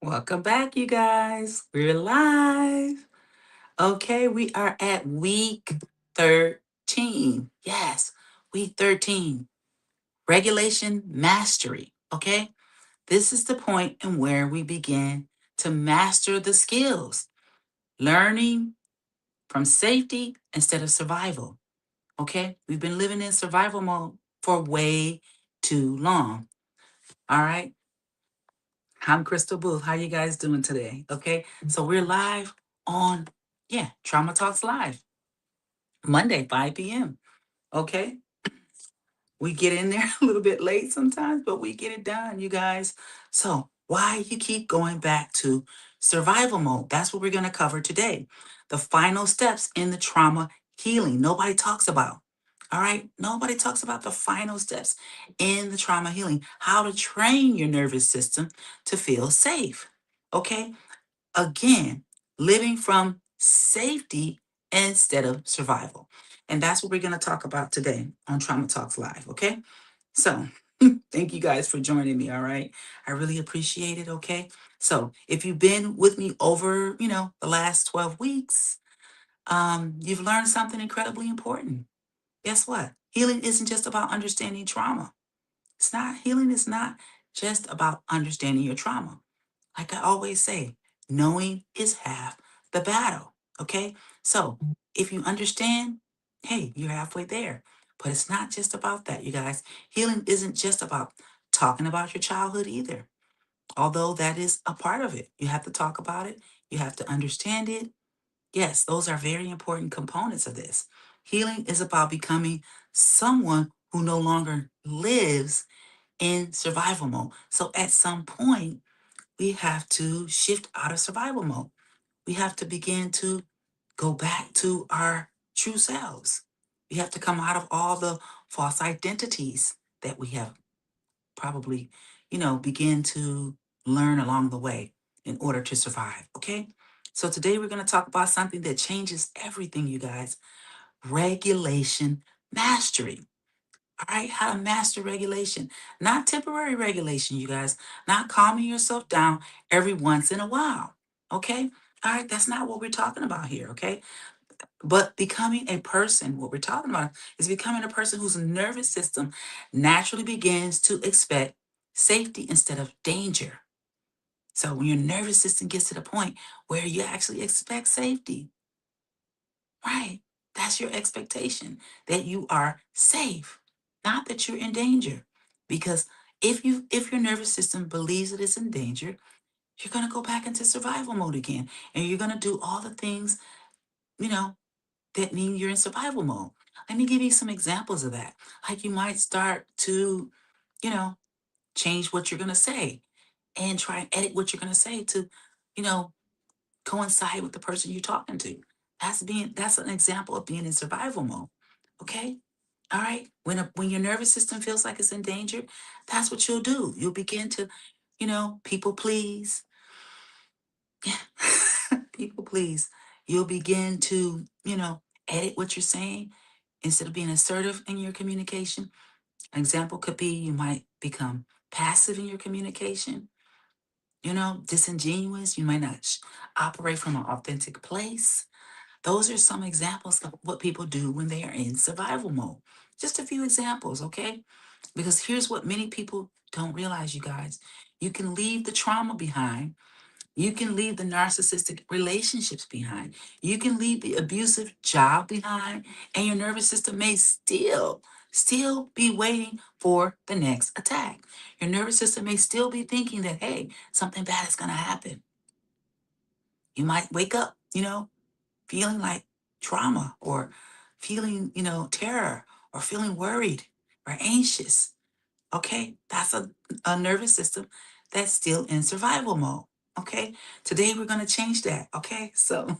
Welcome back, you guys. We're live. Okay, we are at week 13. Yes, week 13. Regulation mastery. Okay, this is the point in where we begin to master the skills, learning from safety instead of survival. Okay, we've been living in survival mode for way too long. All right, I'm Krystal Boothe. How you guys doing today? Okay, so we're live on, Trauma Talks Live, Monday, 5 p.m. Okay, we get in there a little bit late sometimes, but we get it done, you guys. So why you keep going back to survival mode? That's what we're going to cover today. The final steps in the trauma healing. Nobody talks about. All right, nobody talks about the final steps in the trauma healing. How to train your nervous system to feel safe. Okay, again, living from safety instead of survival. And that's what we're going to talk about today on Trauma Talks Live. Okay. So thank you guys for joining me. All right. I really appreciate it. Okay. So if you've been with me over, the last 12 weeks, you've learned something incredibly important. Guess what? Healing isn't just about understanding trauma. Healing is not just about understanding your trauma. Like I always say, knowing is half the battle. Okay. So if you understand, hey, you're halfway there. But it's not just about that, you guys. Healing isn't just about talking about your childhood either, although that is a part of it. You have to talk about it, you have to understand it. Yes, those are very important components of this. Healing is about becoming someone who no longer lives in survival mode. So at some point, we have to shift out of survival mode. We have to begin to go back to our true selves. We have to come out of all the false identities that we have probably, begin to learn along the way in order to survive. Okay. So today we're going to talk about something that changes everything, you guys. Regulation mastery. All right, how to master regulation, not temporary regulation, you guys, not calming yourself down every once in a while. Okay, all right, that's not what we're talking about here. Okay, but becoming a person, what we're talking about is becoming a person whose nervous system naturally begins to expect safety instead of danger. So when your nervous system gets to the point where you actually expect safety, right? That's your expectation, that you are safe, not that you're in danger. Because if your nervous system believes that it's in danger, you're gonna go back into survival mode again. And you're gonna do all the things, you know, that mean you're in survival mode. Let me give you some examples of that. Like you might start to, you know, change what you're gonna say and try and edit what you're gonna say to, you know, coincide with the person you're talking to. That's an example of being in survival mode. Okay? All right. When your nervous system feels like it's in danger, that's what you'll do. You'll begin to, people please. Yeah. People please. You'll begin to, edit what you're saying instead of being assertive in your communication. An example could be you might become passive in your communication, disingenuous. You might not operate from an authentic place. Those are some examples of what people do when they are in survival mode. Just a few examples, okay? Because here's what many people don't realize, you guys. You can leave the trauma behind. You can leave the narcissistic relationships behind. You can leave the abusive job behind, and your nervous system may still be waiting for the next attack. Your nervous system may still be thinking that, hey, something bad is going to happen. You might wake up, feeling like trauma or feeling, terror or feeling worried or anxious. Okay, that's a nervous system that's still in survival mode. Okay, today we're going to change that. Okay, so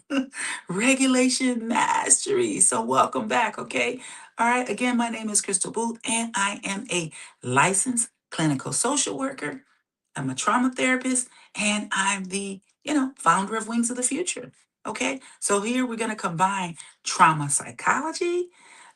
regulation mastery. So, welcome back. Okay, all right, again, my name is Krystal Boothe, and I am a licensed clinical social worker. I'm a trauma therapist, and I'm the, founder of Wings of the Future. Okay, so here we're going to combine trauma psychology,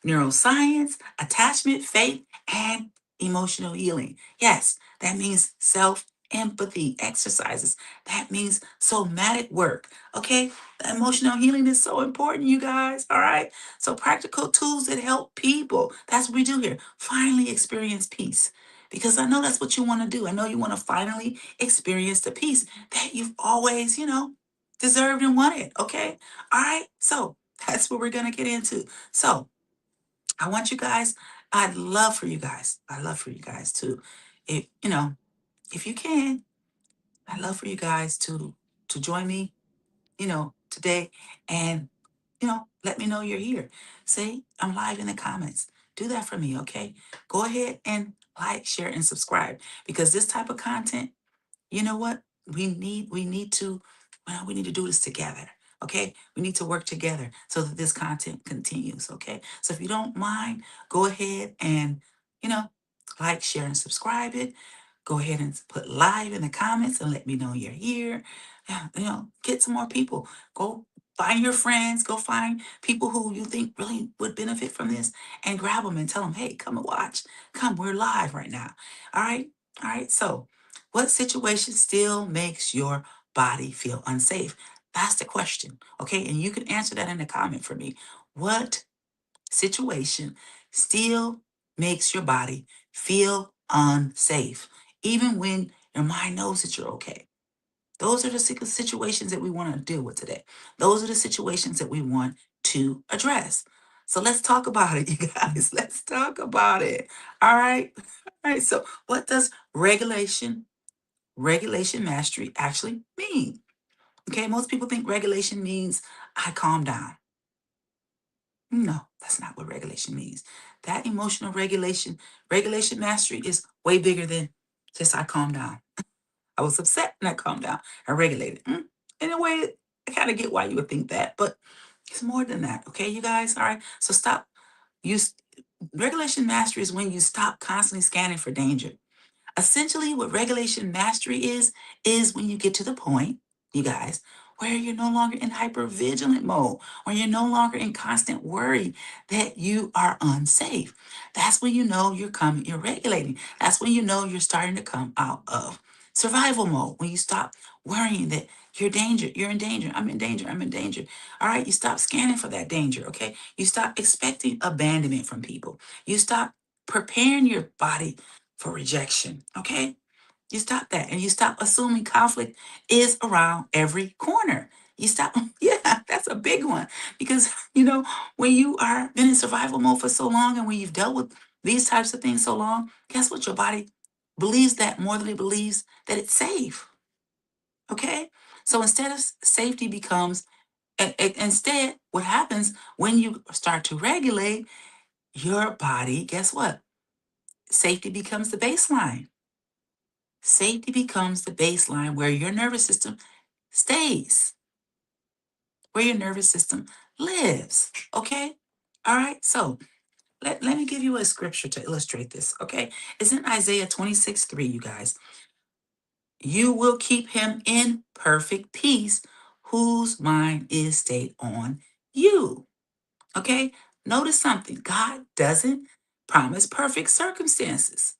neuroscience, attachment, faith, and emotional healing. Yes, that means self empathy exercises. That means somatic work. Okay. Emotional healing is so important, you guys. All right. So practical tools that help people. That's what we do here. Finally experience peace. Because I know that's what you want to do. I know you want to finally experience the peace that you've always, deserved and wanted. Okay. All right. So that's what we're going to get into. So I want you guys, I'd love for you guys to, if you can, I'd love for you guys to join me, today and let me know you're here. Say I'm live in the comments. Do that for me, okay? Go ahead and like, share, and subscribe because this type of content, you know what? We need to do this together. Okay. We need to work together so that this content continues. Okay. So if you don't mind, go ahead and, you know, like, share, and subscribe it. Go ahead and put live in the comments and let me know you're here. Yeah, get some more people. Go find your friends. Go find people who you think really would benefit from this and grab them and tell them, hey, come and watch. Come, we're live right now. All right. All right. So, what situation still makes your body feel unsafe? That's the question. Okay. And you can answer that in the comment for me. What situation still makes your body feel unsafe, even when your mind knows that you're okay? Those are the situations that we want to deal with today. Those are the situations that we want to address. So let's talk about it, you guys. Let's talk about it. All right. All right. So, what does regulation mastery actually mean? Okay, most people think regulation means I calm down. No, that's not what regulation means. That emotional regulation mastery is way bigger than just I calm down. I was upset and I calmed down. I regulated. In a way, I kind of get why you would think that, but it's more than that. Okay, you guys. All right. So stop. Use regulation mastery is when you stop constantly scanning for danger. Essentially, what regulation mastery is when you get to the point, you guys, where you're no longer in hypervigilant mode, or you're no longer in constant worry that you are unsafe. That's when you know you're regulating. That's when you know you're starting to come out of survival mode, when you stop worrying that you're in danger, I'm in danger, I'm in danger. All right, you stop scanning for that danger, okay? You stop expecting abandonment from people. You stop preparing your body for rejection. Okay? You stop that and you stop assuming conflict is around every corner. You stop, yeah, that's a big one. Because, when you are been in survival mode for so long and when you've dealt with these types of things so long, guess what? Your body believes that more than it believes that it's safe. Okay? So instead of safety becomes, instead, what happens when you start to regulate your body, guess what? Safety becomes the baseline. Safety becomes the baseline where your nervous system stays, where your nervous system lives. Okay? All right. So let me give you a scripture to illustrate this. Okay? It's in Isaiah 26:3, you guys. You will keep him in perfect peace whose mind is stayed on you. Okay? Notice something. God doesn't promise perfect circumstances.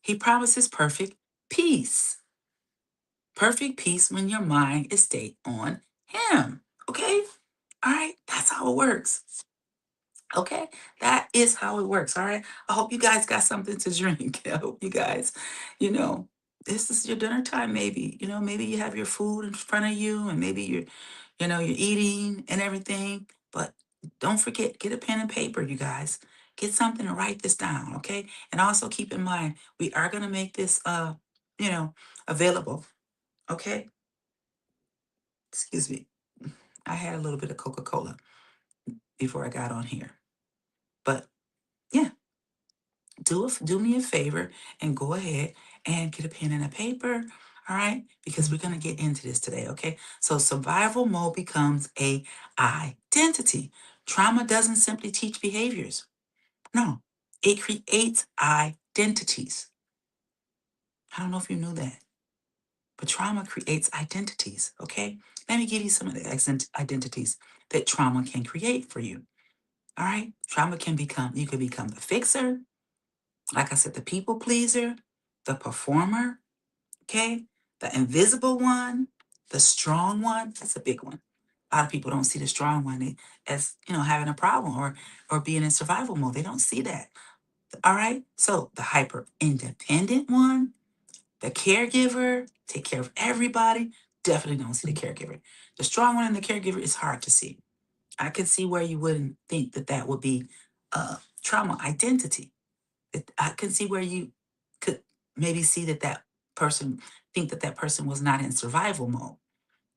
He promises perfect peace. Perfect peace when your mind is stayed on him. Okay? All right? That's how it works. Okay? That is how it works. All right? I hope you guys got something to drink. I hope you guys, you know, this is your dinner time, maybe. Maybe you have your food in front of you and maybe you're eating and everything. But don't forget, get a pen and paper, you guys. Get something to write this down, okay? And also keep in mind, we are gonna make this you know, available. Okay? Excuse me. I had a little bit of Coca-Cola before I got on here. But yeah, do me a favor and go ahead and get a pen and a paper. All right, because we're gonna get into this today, okay? So survival mode becomes a identity. Trauma doesn't simply teach behaviors. No, it creates identities. I don't know if you knew that, but trauma creates identities, okay? Let me give you some of the identities that trauma can create for you. All right. You can become the fixer, like I said, the people pleaser, the performer, Okay? The invisible one, the strong one, that's a big one. A lot of people don't see the strong one as, having a problem or being in survival mode. They don't see that. All right? So the hyper independent one, the caregiver, take care of everybody, definitely don't see the caregiver. The strong one and the caregiver is hard to see. I can see where you wouldn't think that that would be trauma identity. I can see where you could maybe see that person, think that person was not in survival mode.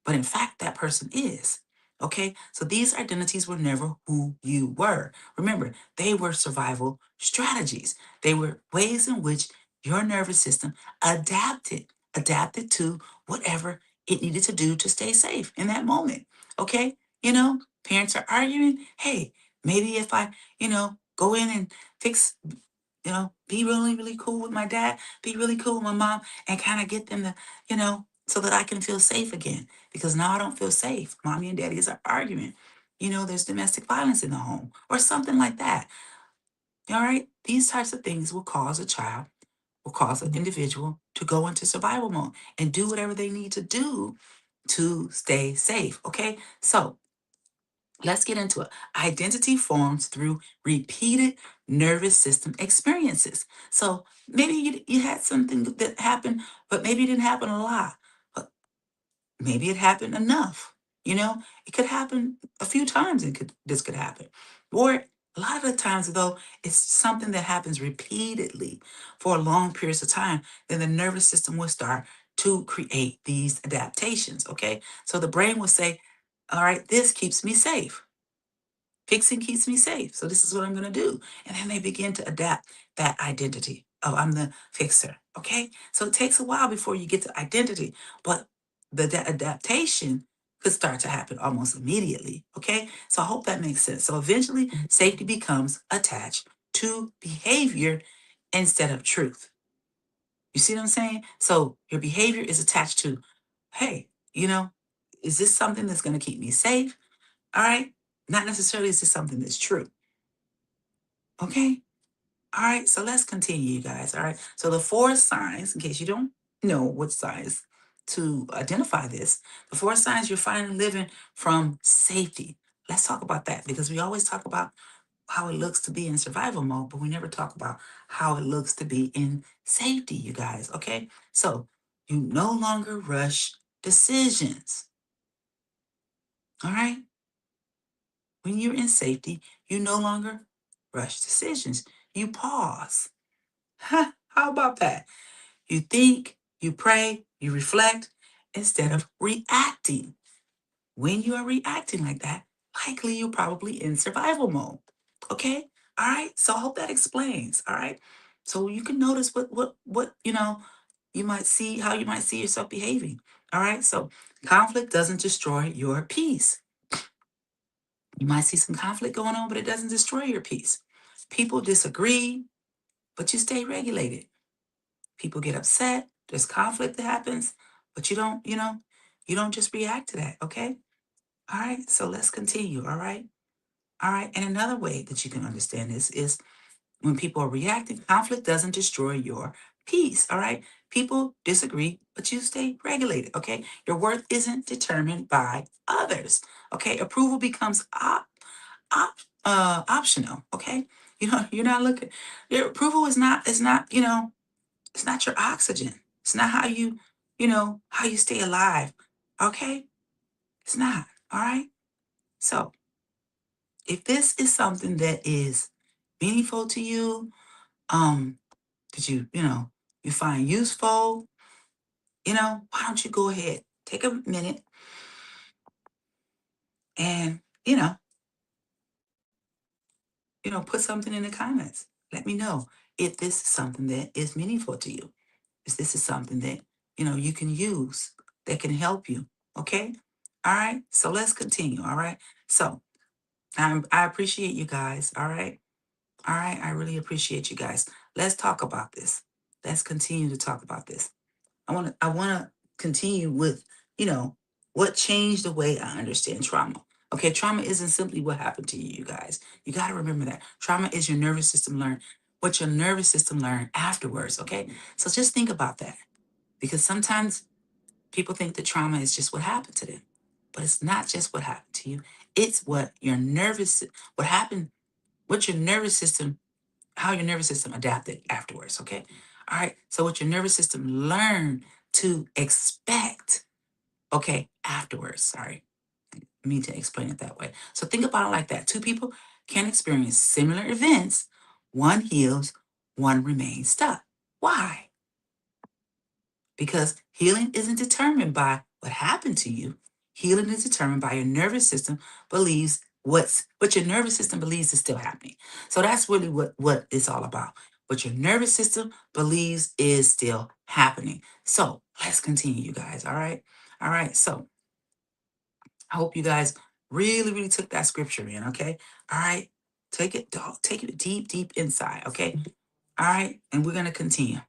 But in fact, that person is. Okay? So these identities were never who you were. Remember, they were survival strategies. They were ways in which your nervous system adapted to whatever it needed to do to stay safe in that moment. Okay? Parents are arguing. Hey, maybe if I, go in and fix, be really, really cool with my dad, be really cool with my mom, and kind of get them to, so that I can feel safe again. Because now I don't feel safe. Mommy and daddies are arguing. There's domestic violence in the home or something like that. All right. These types of things will cause an individual to go into survival mode and do whatever they need to do to stay safe. Okay. So let's get into it. Identity forms through repeated nervous system experiences. So maybe you had something that happened, but maybe it didn't happen a lot. But maybe it happened enough. It could happen a few times. This could happen, or a lot of the times though, it's something that happens repeatedly for long periods of time. Then the nervous system will start to create these adaptations. Okay, so the brain will say, "All right, this keeps me safe. Fixing keeps me safe. So this is what I'm going to do." And then they begin to adapt that identity. Oh, I'm the fixer. Okay. So it takes a while before you get to identity, but the adaptation could start to happen almost immediately. Okay. So I hope that makes sense. So eventually safety becomes attached to behavior instead of truth. You see what I'm saying? So your behavior is attached to, hey, is this something that's going to keep me safe? All right. Not necessarily is this something that's true. Okay. All right. So let's continue, you guys. All right. So the four signs, in case you don't know what signs to identify this, the four signs you're finding living from safety. Let's talk about that because we always talk about how it looks to be in survival mode, but we never talk about how it looks to be in safety, you guys. Okay. So you no longer rush decisions. All right. When you're in safety, you no longer rush decisions. You pause. Huh, how about that? You think, you pray, you reflect instead of reacting. When you are reacting like that, likely you're probably in survival mode. Okay? All right? So I hope that explains. All right? So you can notice what you might see, how you might see yourself behaving. All right? So conflict doesn't destroy your peace. You might see some conflict going on, but it doesn't destroy your peace. People disagree, but you stay regulated. People get upset. There's conflict that happens, but you don't just react to that. Okay. All right. So let's continue. All right. All right. And another way that you can understand this is when people are reacting, conflict doesn't destroy your peace. All right. People disagree, but you stay regulated. Okay. Your worth isn't determined by others. Okay. Approval becomes optional. Okay. You're not looking. Your approval is not, it's not your oxygen. It's not how you stay alive. Okay. It's not. All right. So if this is something that is meaningful to you, that you find useful, why don't you go ahead, take a minute and, put something in the comments. Let me know if this is something that is meaningful to you. If this is something that, you can use that can help you. Okay. All right. So let's continue. All right. So I appreciate you guys. All right. All right. I really appreciate you guys. Let's talk about this. Let's continue to talk about this. I want to continue with, what changed the way I understand trauma. Okay, trauma isn't simply what happened to you, you guys. You got to remember that. Trauma is your nervous system learned, what your nervous system learned afterwards, okay? So just think about that. Because sometimes people think that trauma is just what happened to them, but it's not just what happened to you. It's what your what happened, what your nervous system, how your nervous system adapted afterwards. Okay. All right. So what your nervous system learned to expect. Okay. Afterwards. Sorry. I mean to explain it that way. So think about it like that. Two people can experience similar events. One heals, one remains stuck. Why? Because healing isn't determined by what happened to you. Healing is determined by your nervous system believes what your nervous system believes is still happening. So that's really what it's all about. What your nervous system believes is still happening. So let's continue, you guys. All right. All right. So I hope you guys really, really took that scripture in. Okay. All right. Take it, dog. Take it deep, deep inside. Okay. All right. And we're gonna continue.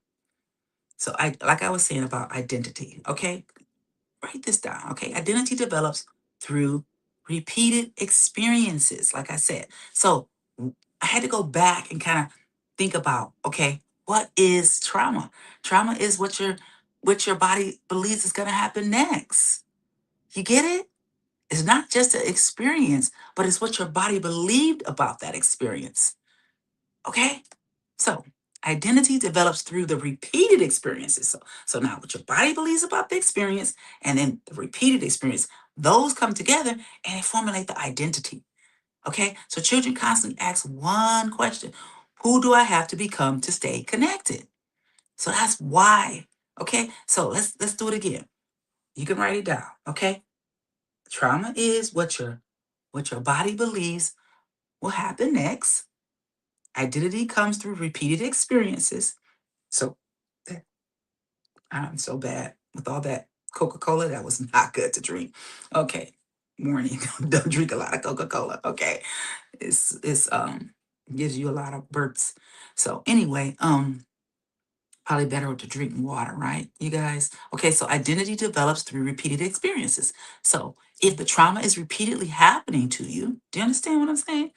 So like I was saying about identity. Okay. Write this down, okay? Identity develops through repeated experiences, like I said. So I had to go back and kind of think about, okay, what is trauma? Trauma is what your body believes is going to happen next. You get it? It's not just an experience, but it's what your body believed about that experience. Okay? So identity develops through the repeated experiences. So now what your body believes about the experience and then the repeated experience, those come together and they formulate the identity. Okay. So children constantly ask one question: who do I have to become to stay connected? So that's why. Okay. So let's do it again. You can write it down. Okay. Trauma is what your body believes will happen next. Identity comes through repeated experiences. So I'm so bad with all that Coca-Cola. That was not good to drink. Okay. Warning, don't drink a lot of Coca-Cola. Okay. It's gives you a lot of burps. So anyway, probably better to drink water, right? You guys. Okay, so identity develops through repeated experiences. So if the trauma is repeatedly happening to you, do you understand what I'm saying?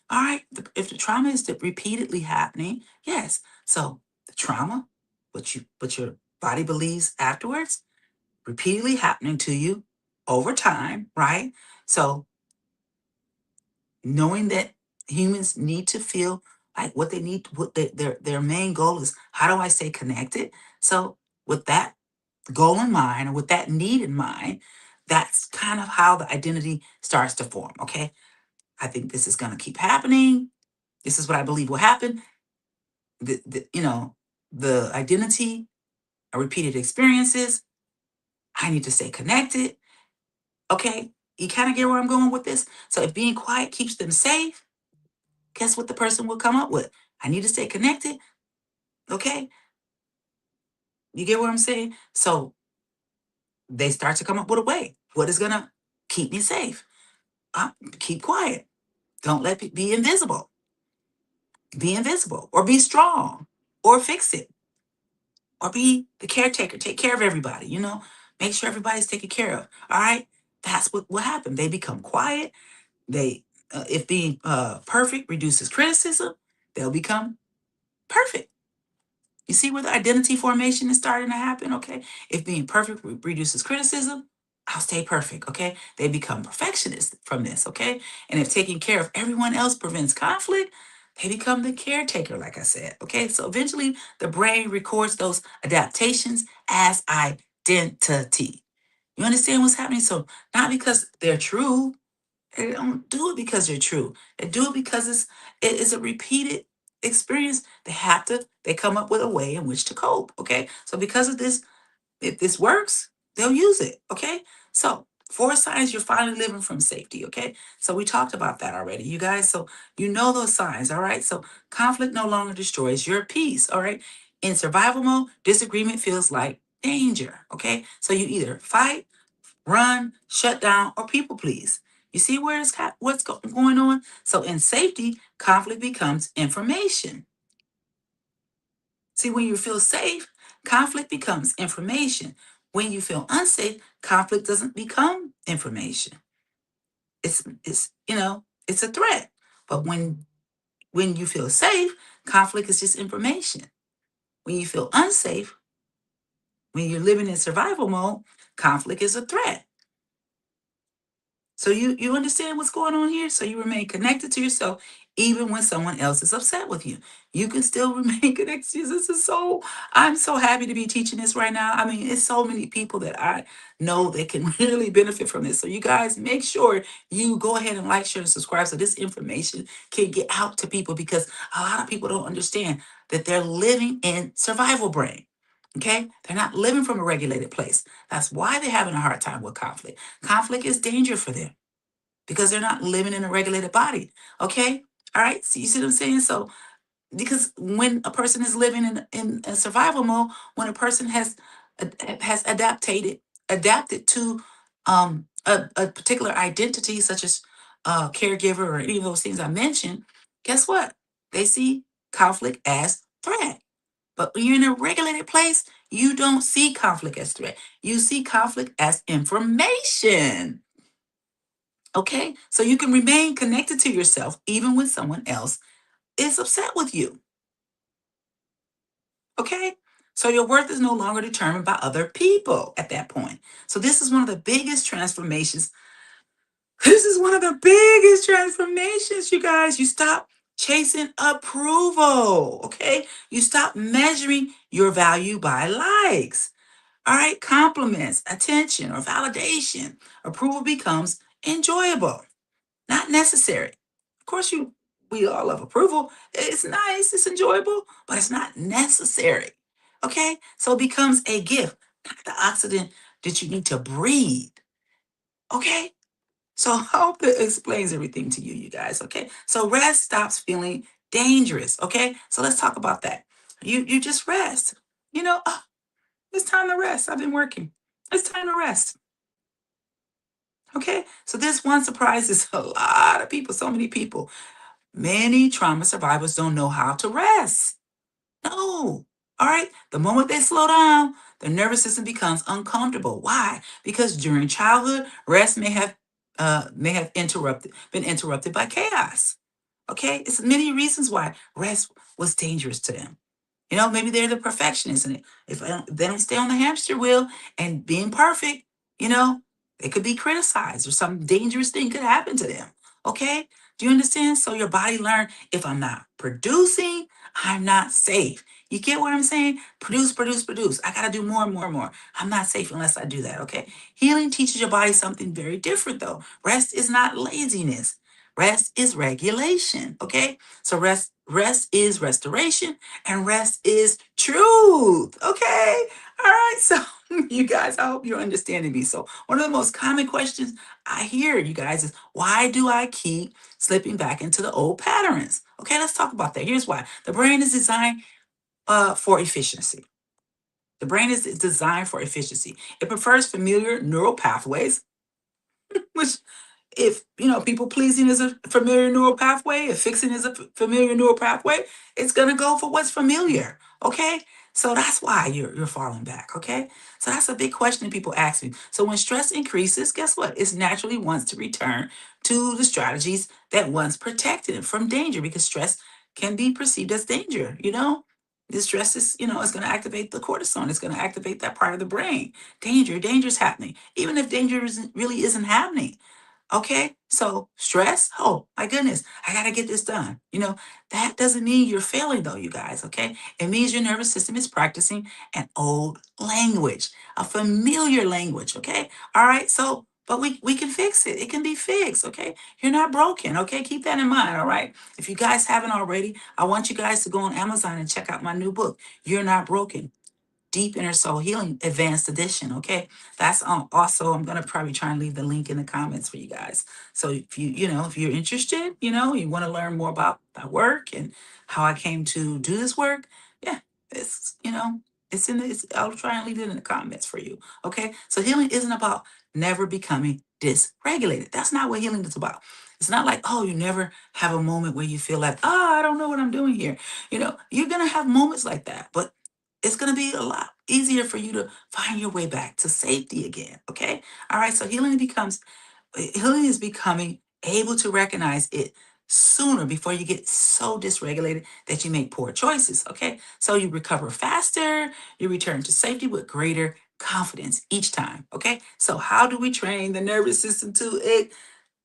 All right. If the trauma is repeatedly happening, yes. So the trauma, what your body believes afterwards, repeatedly happening to you over time, right? So knowing that humans need to feel like what they need, what their main goal is, how do I stay connected? So with that goal in mind or with that need in mind, that's kind of how the identity starts to form. Okay. I think this is going to keep happening. This is what I believe will happen. The identity, repeated experiences. I need to stay connected. Okay. You kind of get where I'm going with this. So if being quiet keeps them safe, guess what the person will come up with? I need to stay connected. Okay. You get what I'm saying? So they start to come up with a way. What is going to keep me safe? Keep quiet. Don't let be invisible. Be invisible or be strong or fix it or be the caretaker. Take care of everybody, make sure everybody's taken care of. All right. That's what happened. They become quiet. They, if being perfect reduces criticism, they'll become perfect. You see where the identity formation is starting to happen, okay? If being perfect reduces criticism, I'll stay perfect, okay? They become perfectionists from this, okay? And if taking care of everyone else prevents conflict, they become the caretaker, like I said, okay? So eventually the brain records those adaptations as identity. You understand what's happening? So not because they're true, they don't do it because they're true. They do it because it's a repeated experience. They come up with a way in which to cope. Okay. So because of this, if this works, they'll use it. Okay. So 4 signs you're finally living from safety. Okay. So we talked about that already, you guys. So you know those signs. All right. So conflict no longer destroys your peace. All right. In survival mode, disagreement feels like danger. Okay. So you either fight, run, shut down, or people please. You see where what's going on? So in safety, conflict becomes information. See, when you feel safe, conflict becomes information. When you feel unsafe, conflict doesn't become information. It's a threat. But when you feel safe, conflict is just information. When you feel unsafe, When you're living in survival mode, conflict is a threat. So you understand what's going on here? So you remain connected to yourself even when someone else is upset with you. You can still remain connected to yourself. This is so I'm so happy to be teaching this right now. I mean, it's so many people that I know that can really benefit from this. So you guys make sure you go ahead and like, share, and subscribe so this information can get out to people because a lot of people don't understand that they're living in survival brain. Okay? They're not living from a regulated place. That's why they're having a hard time with conflict. Conflict is danger for them because they're not living in a regulated body. Okay? All right. So you see what I'm saying? So because when a person is living in a survival mode, when a person has adapted to a particular identity, such as caregiver or any of those things I mentioned, guess what? They see conflict as threat. But when you're in a regulated place, you don't see conflict as threat. You see conflict as information. Okay? So you can remain connected to yourself even when someone else is upset with you. Okay? So your worth is no longer determined by other people at that point. So this is one of the biggest transformations. This is one of the biggest transformations, you guys. You stop chasing approval. Okay? You stop measuring your value by likes. All right? Compliments, attention, or validation. Approval becomes enjoyable, not necessary. Of course, we all love approval. It's nice, it's enjoyable, but it's not necessary. Okay? So it becomes a gift, not the oxygen that you need to breathe. Okay? So I hope that explains everything to you, you guys. Okay? So rest stops feeling dangerous. Okay? So let's talk about that. You just rest. You know, oh, it's time to rest. I've been working. It's time to rest. Okay? So this one surprises a lot of people, so many people. Many trauma survivors don't know how to rest. No. All right. The moment they slow down, the nervous system becomes uncomfortable. Why? Because during childhood, rest may have been interrupted by chaos. Okay. It's many reasons why rest was dangerous to them. Maybe they're the perfectionists, and if they don't stay on the hamster wheel and being perfect, you know, they could be criticized or some dangerous thing could happen to them. Okay, do you understand? So your body learned if I'm not producing, I'm not safe. You get what I'm saying? Produce, produce, produce. I gotta do more and more and more. I'm not safe unless I do that. Okay. Healing teaches your body something very different, though. Rest is not laziness. Rest is regulation. Okay. So rest is restoration and rest is truth. Okay. All right. So, you guys, I hope you're understanding me. So, one of the most common questions I hear, you guys, is why do I keep slipping back into the old patterns? Okay. Let's talk about that. Here's why the brain is designed for efficiency. The brain is designed for efficiency. It prefers familiar neural pathways, which if people pleasing is a familiar neural pathway, if fixing is a familiar neural pathway, it's gonna go for what's familiar. Okay, so that's why you're falling back. Okay, so that's a big question that people ask me. So when stress increases, guess what? It naturally wants to return to the strategies that once protected it from danger, because stress can be perceived as danger. The stress is going to activate the cortisol. It's going to activate that part of the brain. Danger's happening, even if danger really isn't happening. Okay, so stress, oh my goodness, I gotta get this done. That doesn't mean you're failing though, you guys. Okay, it means your nervous system is practicing an old language, a familiar language. Okay, all right, so but we can fix it. It can be fixed. Okay, you're not broken. Okay, keep that in mind. All right, if you guys haven't already, I want you guys to go on Amazon and check out my new book, You're Not Broken. Deep Inner Soul Healing Advanced Edition. Okay, that's also I'm gonna probably try and leave the link in the comments for you guys. So if you're interested, you want to learn more about my work and how I came to do this work, yeah, it's in the. I'll try and leave it in the comments for you. Okay, so healing isn't about never becoming dysregulated. That's not what healing is about. It's not like, oh, you never have a moment where you feel like, oh, I don't know what I'm doing here. You're gonna have moments like that, but it's going to be a lot easier for you to find your way back to safety again. Okay. All right. So healing is becoming able to recognize it sooner before you get so dysregulated that you make poor choices. Okay. So you recover faster, you return to safety with greater confidence each time. Okay. So, how do we train the nervous system to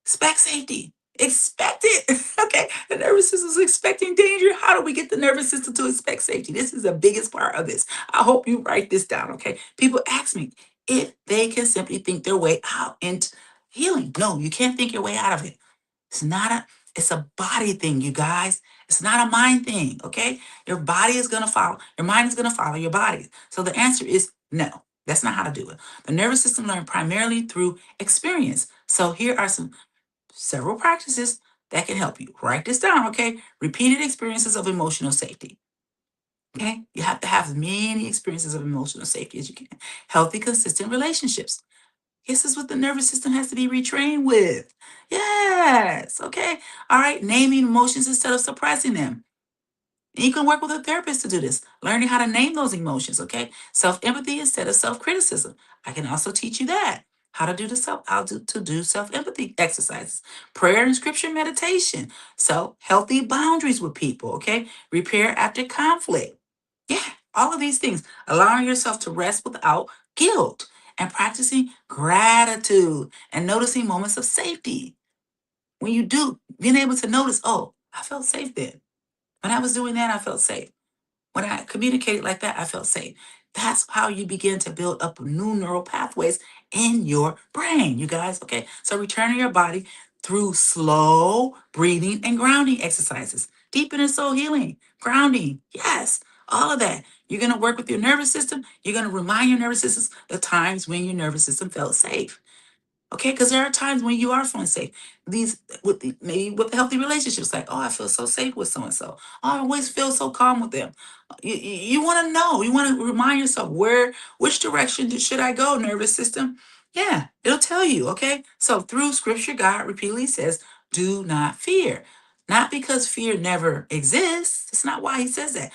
expect safety? Expect it. Okay. The nervous system is expecting danger. How do we get the nervous system to expect safety? This is the biggest part of this. I hope you write this down. Okay. People ask me if they can simply think their way out into healing. No, you can't think your way out of it. It's not a, it's a body thing, you guys. It's not a mind thing, okay? Your body is gonna follow, your mind is gonna follow your body. So the answer is no. That's not how to do it. The nervous system learns primarily through experience. So here are several practices that can help you. Write this down, okay? Repeated experiences of emotional safety. Okay? You have to have as many experiences of emotional safety as you can. Healthy, consistent relationships. This is what the nervous system has to be retrained with. Yes. Okay. All right. Naming emotions instead of suppressing them. And you can work with a therapist to do this, learning how to name those emotions. Okay. Self empathy instead of self criticism. I can also teach you that. How to do to do self empathy exercises, prayer and scripture meditation. So healthy boundaries with people. Okay. Repair after conflict. Yeah, all of these things. Allowing yourself to rest without guilt and practicing gratitude and noticing moments of safety. When you do, being able to notice, oh, I felt safe then. When I was doing that, I felt safe. When I communicated like that, I felt safe. That's how you begin to build up new neural pathways in your brain, you guys. Okay. So returning your body through slow breathing and grounding exercises, deep inner soul healing, grounding. Yes. All of that. You're going to work with your nervous system. You're going to remind your nervous system the times when your nervous system felt safe. Okay, because there are times when you are feeling safe. These maybe with healthy relationships, like, oh, I feel so safe with so and so. Oh, I always feel so calm with them. You want to know. You want to remind yourself which direction should I go, nervous system? Yeah, it'll tell you. Okay, so through Scripture, God repeatedly says, "Do not fear," not because fear never exists. It's not why He says that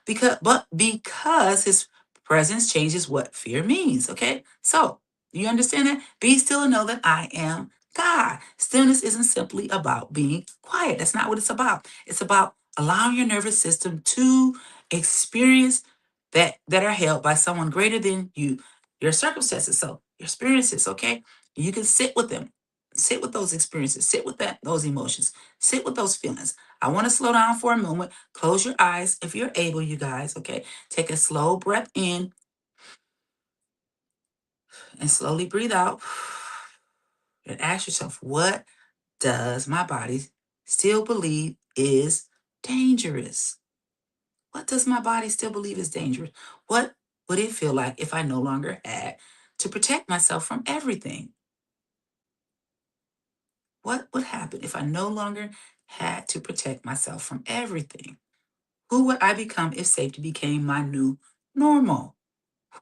because his presence changes what fear means. Okay. So you understand that? Be still and know that I am God. Stillness isn't simply about being quiet. That's not what it's about. It's about allowing your nervous system to experience that are held by someone greater than you, your circumstances. So your experiences, okay? You can sit with them. Sit with those experiences. Sit with those emotions. Sit with those feelings. I want to slow down for a moment. Close your eyes if you're able, you guys, okay? Take a slow breath in and slowly breathe out. And ask yourself, what does my body still believe is dangerous? What does my body still believe is dangerous? What would it feel like if I no longer had to protect myself from everything? What would happen if I no longer had to protect myself from everything? Who would I become if safety became my new normal?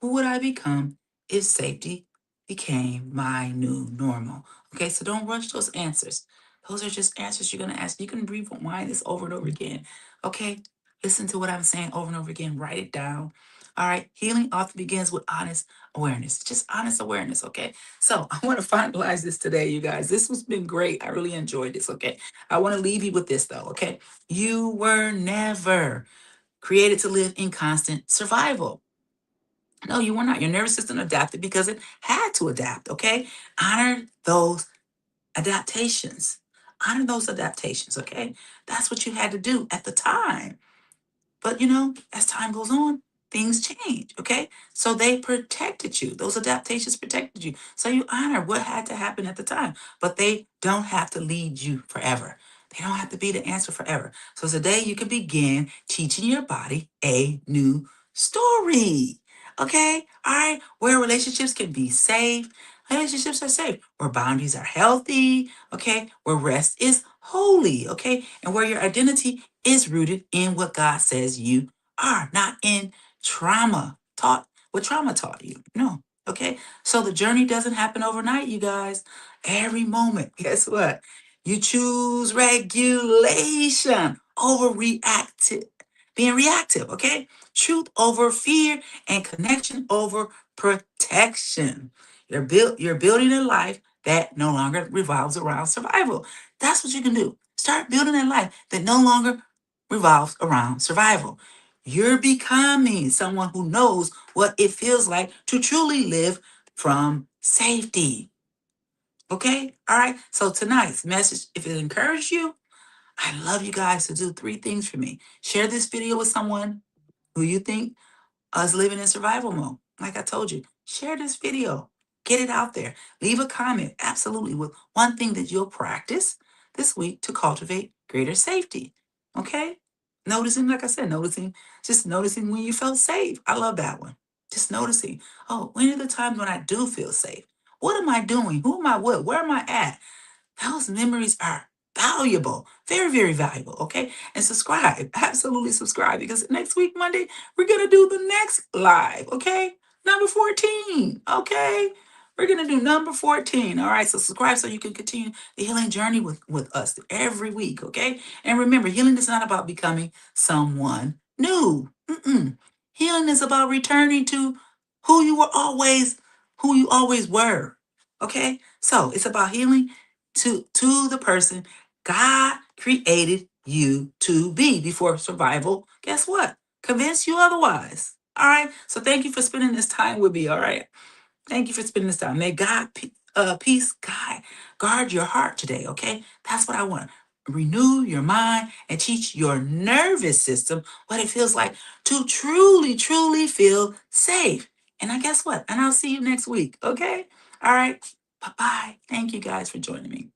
Who would I become if safety became my new normal? Okay, so don't rush those answers. Those are just answers you're going to ask. You can rewind this over and over again. Okay, listen to what I'm saying over and over again. Write it down. All right, healing often begins with honest awareness, just honest awareness. Okay, so I want to finalize this today, you guys. This has been great. I really enjoyed this. Okay, I want to leave you with this though. Okay, you were never created to live in constant survival. No, you were not. Your nervous system adapted because it had to adapt, okay? Honor those adaptations. Honor those adaptations, okay? That's what you had to do at the time. But as time goes on, things change, okay? So they protected you. Those adaptations protected you. So you honor what had to happen at the time, but they don't have to lead you forever. They don't have to be the answer forever. So today you can begin teaching your body a new story. Okay? All right. Where relationships can be safe. Relationships are safe. Where boundaries are healthy. Okay? Where rest is holy. Okay? And where your identity is rooted in what God says you are, not in what trauma taught you. No. Okay. So the journey doesn't happen overnight, you guys. Every moment, guess what? You choose regulation over being reactive. Okay. Truth over fear and connection over protection. You're building a life that no longer revolves around survival. That's what you can do. Start building a life that no longer revolves around survival. You're becoming someone who knows what it feels like to truly live from safety. Okay? All right. So tonight's message, if it encouraged you, I love you guys to do 3 things for me. Share this video with someone who you think us living in survival mode. Like I told you, share this video, get it out there, leave a comment, absolutely, with one thing that you'll practice this week to cultivate greater safety. Okay? Noticing, like I said, just noticing when you felt safe. I love that one. Just noticing, oh, when are the times when I do feel safe? What am I doing? Who am I with? Where am I at? Those memories are valuable, very, very valuable. Okay. And subscribe, absolutely subscribe, because next week, Monday, we're going to do the next live. Okay. Number 14. Okay. We're going to do number 14. All right. So subscribe so you can continue the healing journey with us every week. Okay. And remember, healing is not about becoming someone new. Healing is about returning to who you were always, who you always were. Okay. So it's about healing to the person God created you to be before survival. Guess what? Convince you otherwise. All right. So thank you for spending this time with me. All right. Thank you for spending this time. May God peace guard your heart today. Okay. That's what I want. Renew your mind and teach your nervous system what it feels like to truly, truly feel safe. And I guess what? And I'll see you next week. Okay. All right. Bye bye. Thank you guys for joining me.